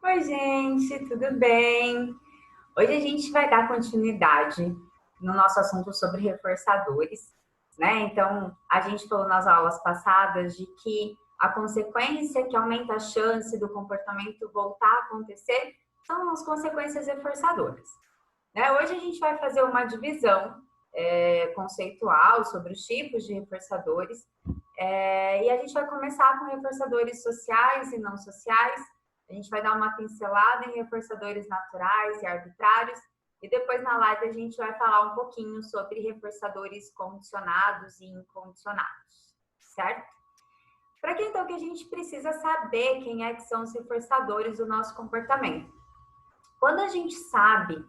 Oi, gente, tudo bem? Hoje a gente vai dar continuidade no nosso assunto sobre reforçadores, né? Então, a gente falou nas aulas passadas de que a consequência que aumenta a chance do comportamento voltar a acontecer são as consequências reforçadoras, né? Hoje a gente vai fazer uma divisão conceitual sobre os tipos de reforçadores e a gente vai começar com reforçadores sociais e não sociais. A gente vai dar uma pincelada em reforçadores naturais e arbitrários. E depois na live a gente vai falar um pouquinho sobre reforçadores condicionados e incondicionados, certo? Para que então que a gente precisa saber quem é que são os reforçadores do nosso comportamento? Quando a gente sabe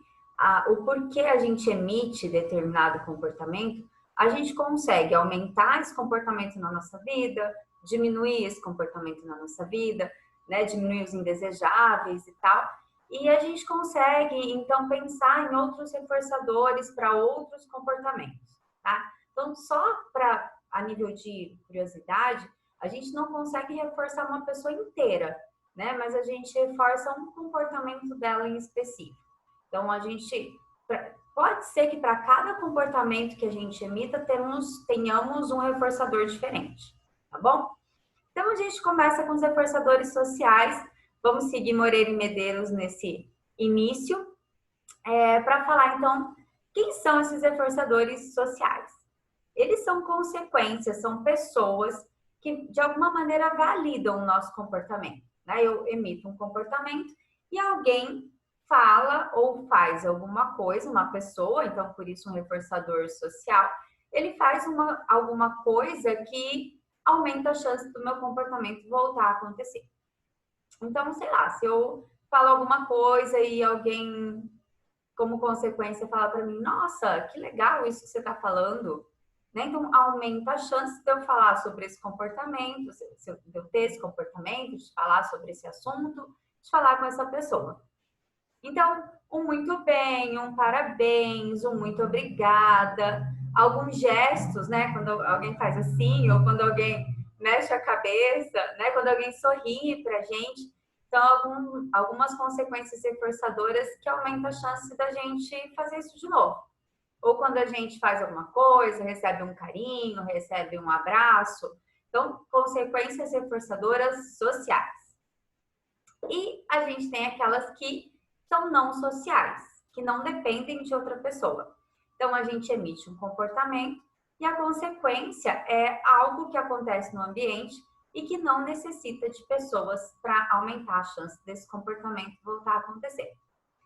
o porquê a gente emite determinado comportamento, a gente consegue aumentar esse comportamento na nossa vida, diminuir esse comportamento na nossa vida, né, diminuir os indesejáveis e tal. E a gente consegue, então, pensar em outros reforçadores para outros comportamentos, tá? Então, só para a nível de curiosidade, a gente não consegue reforçar uma pessoa inteira, né? Mas a gente reforça um comportamento dela em específico. Então, a gente pode ser que para cada comportamento que a gente emita tenhamos um reforçador diferente, tá bom? Então, a gente começa com os reforçadores sociais. Vamos seguir Moreira e Medeiros nesse início, para falar, então, quem são esses reforçadores sociais? Eles são consequências, são pessoas que, de alguma maneira, validam o nosso comportamento. Né? Eu emito um comportamento e alguém fala ou faz alguma coisa, uma pessoa, então, por isso, um reforçador social, ele faz alguma coisa que aumenta a chance do meu comportamento voltar a acontecer. Então, sei lá, se eu falo alguma coisa e alguém, como consequência, fala para mim, nossa, que legal isso que você está falando, né? Então, aumenta a chance de eu falar sobre esse comportamento, de eu ter esse comportamento, de falar sobre esse assunto, de falar com essa pessoa. Então, um muito bem, um parabéns, um muito obrigada, alguns gestos, né? Quando alguém faz assim, ou quando alguém mexe a cabeça, né? Quando alguém sorri para a gente. Então, algumas consequências reforçadoras que aumentam a chance da gente fazer isso de novo. Ou quando a gente faz alguma coisa, recebe um carinho, recebe um abraço. Então, consequências reforçadoras sociais. E a gente tem aquelas que são não sociais, que não dependem de outra pessoa. Então, a gente emite um comportamento e a consequência é algo que acontece no ambiente e que não necessita de pessoas para aumentar a chance desse comportamento voltar a acontecer.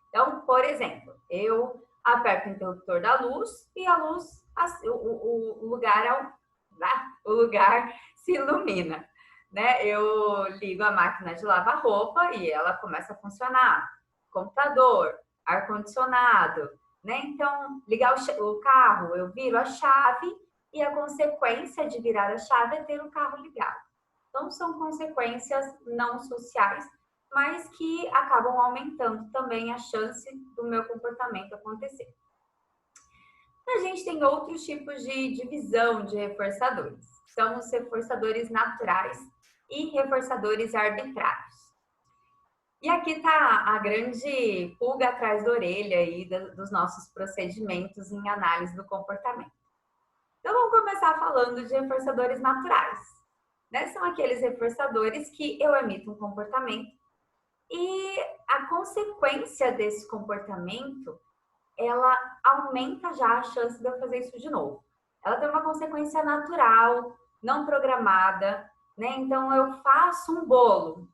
Então, por exemplo, eu aperto o interruptor da luz e a luz, o lugar se ilumina, né? Eu ligo a máquina de lavar roupa e ela começa a funcionar. Computador, ar-condicionado, né? Então, ligar o carro, eu viro a chave e a consequência de virar a chave é ter o carro ligado. Então, são consequências não sociais, mas que acabam aumentando também a chance do meu comportamento acontecer. A gente tem outros tipos de divisão de reforçadores. São os reforçadores naturais e reforçadores arbitrários. E aqui está a grande pulga atrás da orelha aí dos nossos procedimentos em análise do comportamento. Então, vamos começar falando de reforçadores naturais. Né? São aqueles reforçadores que eu emito um comportamento e a consequência desse comportamento, ela aumenta já a chance de eu fazer isso de novo. Ela tem uma consequência natural, não programada, né? Então eu faço um bolo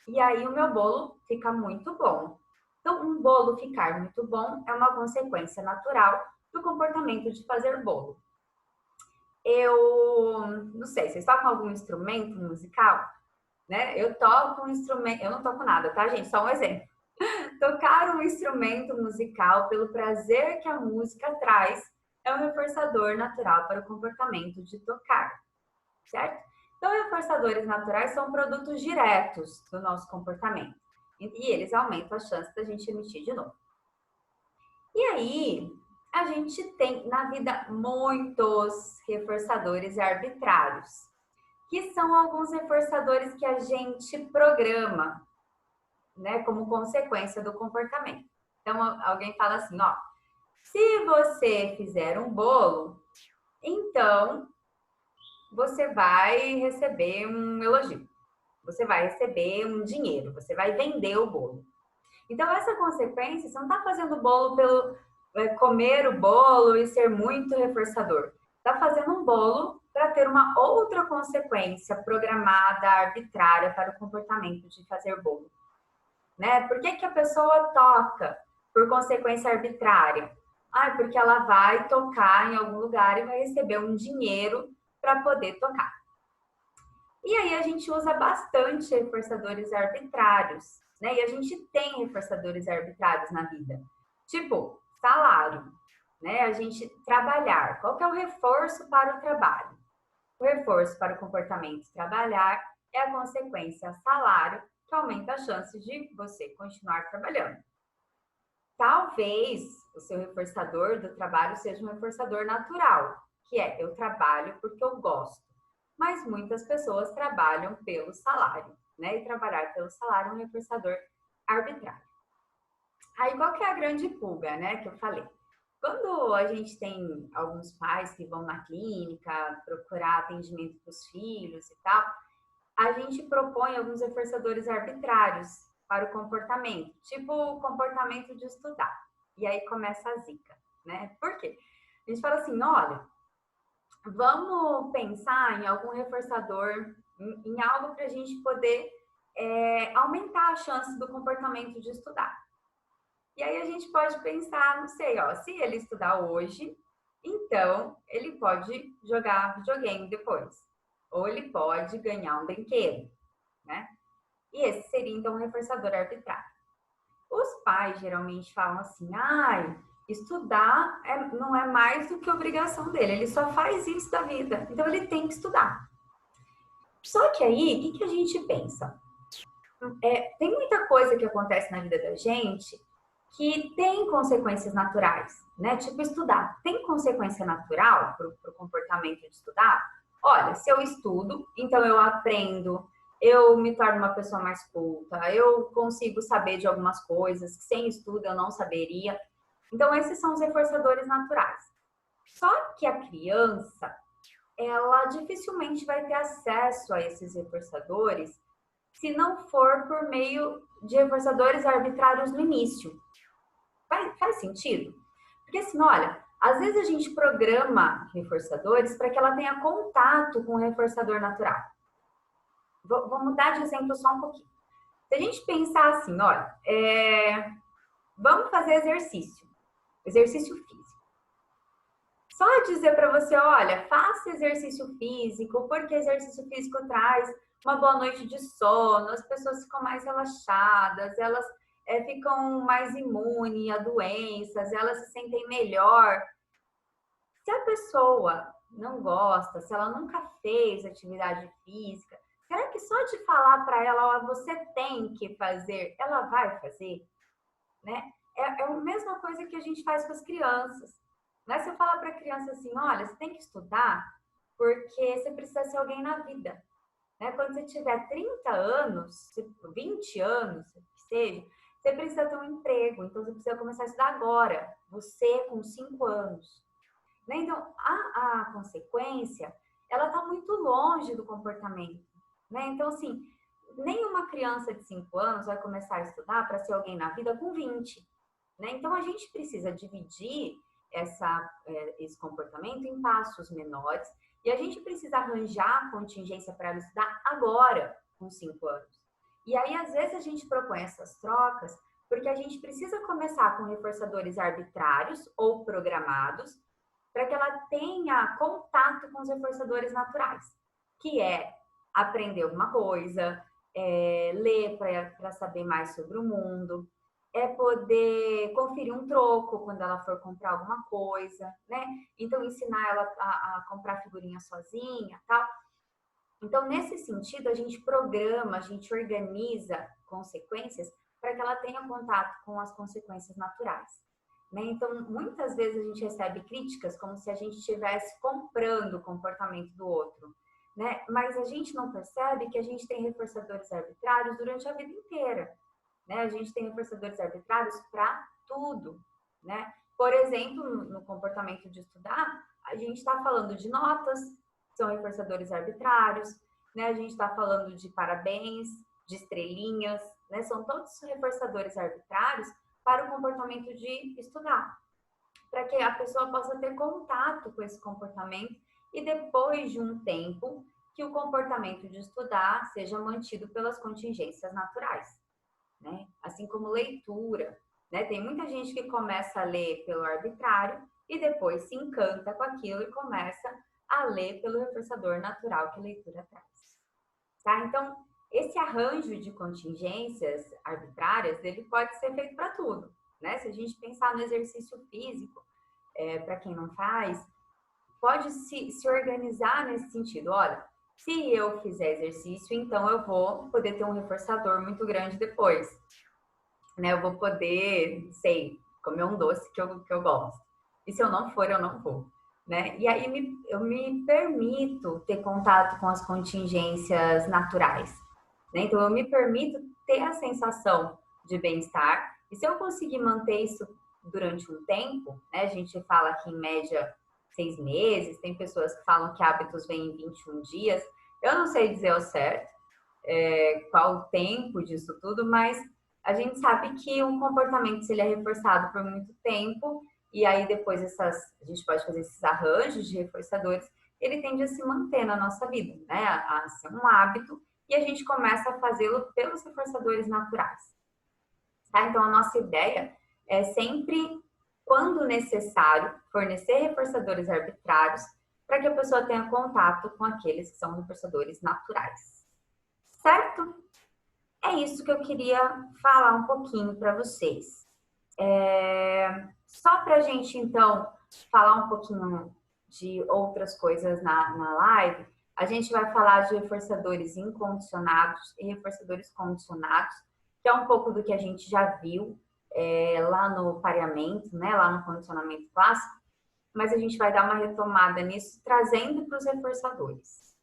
e aí o meu bolo fica muito bom. Então, um bolo ficar muito bom é uma consequência natural do comportamento de fazer bolo. Eu não sei, vocês tocam algum instrumento musical? Né? Eu toco um instrumento, eu não toco nada, tá, gente? Só um exemplo. Tocar um instrumento musical pelo prazer que a música traz é um reforçador natural para o comportamento de tocar, certo? Então, reforçadores naturais são produtos diretos do nosso comportamento e eles aumentam a chance da gente emitir de novo. E aí, a gente tem na vida muitos reforçadores arbitrários, que são alguns reforçadores que a gente programa. né, como consequência do comportamento. Então, alguém fala assim, ó, se você fizer um bolo, então você vai receber um elogio, você vai receber um dinheiro, você vai vender o bolo. Então, essa consequência, você não está fazendo o bolo pelo comer o bolo e ser muito reforçador. Está fazendo um bolo para ter uma outra consequência programada, arbitrária para o comportamento de fazer bolo. Né? Por que a pessoa toca por consequência arbitrária? Porque ela vai tocar em algum lugar e vai receber um dinheiro para poder tocar. E aí a gente usa bastante reforçadores arbitrários, né? E a gente tem reforçadores arbitrários na vida. Tipo, salário, né? A gente trabalhar. Qual que é o reforço para o trabalho? O reforço para o comportamento trabalhar é a consequência salário, que aumenta a chance de você continuar trabalhando. Talvez o seu reforçador do trabalho seja um reforçador natural, que é eu trabalho porque eu gosto. Mas muitas pessoas trabalham pelo salário, né? E trabalhar pelo salário é um reforçador arbitrário. Aí qual que é a grande pulga, né, que eu falei? Quando a gente tem alguns pais que vão na clínica procurar atendimento para os filhos e tal, a gente propõe alguns reforçadores arbitrários para o comportamento, tipo o comportamento de estudar. E aí começa a zica, né? Por quê? A gente fala assim, olha, vamos pensar em algum reforçador, em algo para a gente poder aumentar a chance do comportamento de estudar. E aí a gente pode pensar, não sei, ó, se ele estudar hoje, então ele pode jogar videogame depois. Ou ele pode ganhar um brinquedo, né? E esse seria, então, um reforçador arbitrário. Os pais geralmente falam assim, estudar não é mais do que obrigação dele, ele só faz isso da vida, então ele tem que estudar. Só que aí, o que a gente pensa? Tem muita coisa que acontece na vida da gente que tem consequências naturais, né? Tipo estudar. Tem consequência natural para o comportamento de estudar? Olha, se eu estudo, então eu aprendo, eu me torno uma pessoa mais culta, eu consigo saber de algumas coisas que sem estudo eu não saberia. Então, esses são os reforçadores naturais. Só que a criança, ela dificilmente vai ter acesso a esses reforçadores se não for por meio de reforçadores arbitrários no início. Faz sentido? Porque assim, olha, às vezes a gente programa reforçadores para que ela tenha contato com o reforçador natural. Vou mudar de exemplo só um pouquinho. Se a gente pensar assim, olha, vamos fazer exercício físico. Só dizer para você, olha, faça exercício físico, porque exercício físico traz uma boa noite de sono, as pessoas ficam mais relaxadas, elas ficam mais imunes a doenças, elas se sentem melhor. Se a pessoa não gosta, se ela nunca fez atividade física, será que só de falar para ela, ó, você tem que fazer, ela vai fazer? Né? É a mesma coisa que a gente faz com as crianças. Né? Você fala para a criança assim, olha, você tem que estudar porque você precisa ser alguém na vida. Né? Quando você tiver 30 anos, 20 anos, que seja, você precisa ter um emprego, então você precisa começar a estudar agora, você com 5 anos. Né? Então, a consequência, ela está muito longe do comportamento. Né? Então, assim, nenhuma criança de 5 anos vai começar a estudar para ser alguém na vida com 20. Né? Então, a gente precisa dividir esse comportamento em passos menores e a gente precisa arranjar contingência para ela estudar agora, com 5 anos. E aí, às vezes, a gente propõe essas trocas porque a gente precisa começar com reforçadores arbitrários ou programados para que ela tenha contato com os reforçadores naturais, que é aprender alguma coisa, ler para saber mais sobre o mundo, poder conferir um troco quando ela for comprar alguma coisa, né? Então, ensinar ela a comprar figurinha sozinha, tal. Então, nesse sentido, a gente programa, a gente organiza consequências para que ela tenha contato com as consequências naturais. Né? Então, muitas vezes a gente recebe críticas como se a gente estivesse comprando o comportamento do outro. Né? Mas a gente não percebe que a gente tem reforçadores arbitrários durante a vida inteira. né? A gente tem reforçadores arbitrários para tudo, né? Por exemplo, no comportamento de estudar, a gente está falando de notas, são reforçadores arbitrários, né? A gente está falando de parabéns, de estrelinhas, né? São todos reforçadores arbitrários para o comportamento de estudar, para que a pessoa possa ter contato com esse comportamento e depois de um tempo que o comportamento de estudar seja mantido pelas contingências naturais, né? Assim como leitura, né? Tem muita gente que começa a ler pelo arbitrário e depois se encanta com aquilo e começa a ler pelo reforçador natural que a leitura traz, tá? Então, esse arranjo de contingências arbitrárias, ele pode ser feito para tudo, né? Se a gente pensar no exercício físico, para quem não faz, pode se organizar nesse sentido. Olha, se eu fizer exercício, então eu vou poder ter um reforçador muito grande depois, né? Eu vou poder, sei, comer um doce que eu gosto. E se eu não for, eu não vou, né? E aí eu me permito ter contato com as contingências naturais, né? Então eu me permito ter a sensação de bem-estar. E se eu conseguir manter isso durante um tempo, né? A gente fala que em média 6 meses, tem pessoas que falam que hábitos vêm em 21 dias. Eu não sei dizer ao certo qual o tempo disso tudo, mas a gente sabe que um comportamento, se ele é reforçado por muito tempo, e aí depois a gente pode fazer esses arranjos de reforçadores, ele tende a se manter na nossa vida, né? A ser um hábito, e a gente começa a fazê-lo pelos reforçadores naturais. Tá? Então, a nossa ideia é sempre, quando necessário, fornecer reforçadores arbitrários para que a pessoa tenha contato com aqueles que são reforçadores naturais. Certo? É isso que eu queria falar um pouquinho para vocês. Só para a gente, então, falar um pouquinho de outras coisas na live, a gente vai falar de reforçadores incondicionados e reforçadores condicionados, que é um pouco do que a gente já viu lá no pareamento, né, lá no condicionamento clássico, mas a gente vai dar uma retomada nisso, trazendo para os reforçadores.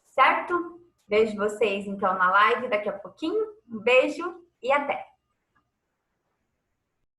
Certo? Vejo vocês, então, na live daqui a pouquinho. Um beijo e até!